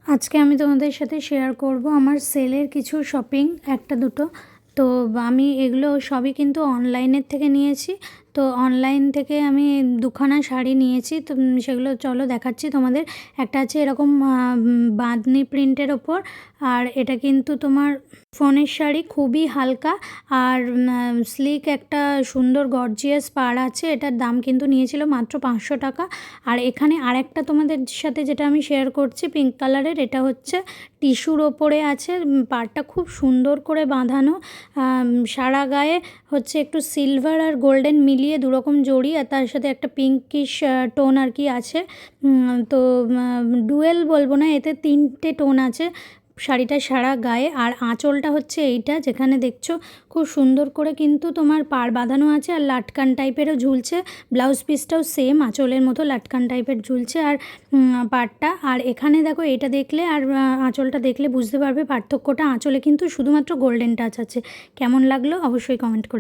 আজকে আমি তোমাদের সাথে শেয়ার করব আমার সেলের কিছু শপিং একটা দুটো। তো আমি এগুলো সবই কিন্তু অনলাইনের থেকে নিয়েছি। তো অনলাইন থেকে আমি দুখানা শাড়ি নিয়েছি। তো সেগুলো চলো দেখাচ্ছি তোমাদের। একটা আছে এরকম বাঁধনি প্রিন্টের ওপর, আর এটা কিন্তু তোমার ফোনের শাড়ি, খুবই হালকা আর স্লিক একটা সুন্দর গর্জিয়াস পাড় আছে। এটার দাম কিন্তু নিয়েছিল মাত্র 500 টাকা। আর এখানে আরেকটা তোমাদের সাথে যেটা আমি শেয়ার করছি পিঙ্ক কালারের, এটা হচ্ছে টিস্যুর ওপরে আছে, পাড়টা খুব সুন্দর করে বাঁধানো, সারা গায়ে হচ্ছে একটু সিলভার আর গোল্ডেন মিলিয়ে দুরকম জড়ি, আর তার সাথে একটা পিঙ্কিশ টোন আর কি আছে। তো ডুয়েল বলবো না, এতে 3টে টোন আছে শাড়িটা সারা গায়ে। আর আঁচলটা হচ্ছে এইটা যেখানে দেখছো, খুব সুন্দর করে কিন্তু তোমার পাড় বাঁধানো আছে আর লাটকান টাইপেরও ঝুলছে। ব্লাউজ পিসটাও সেম আঁচলের মতো লাটকান টাইপের ঝুলছে আর পাড়টা। আর এখানে দেখো, এটা দেখলে আর আঁচলটা দেখলে বুঝতে পারবে পার্থক্যটা। আঁচলে কিন্তু শুধুমাত্র গোল্ডেন টাচ আছে। কেমন লাগলো অবশ্যই কমেন্ট করে।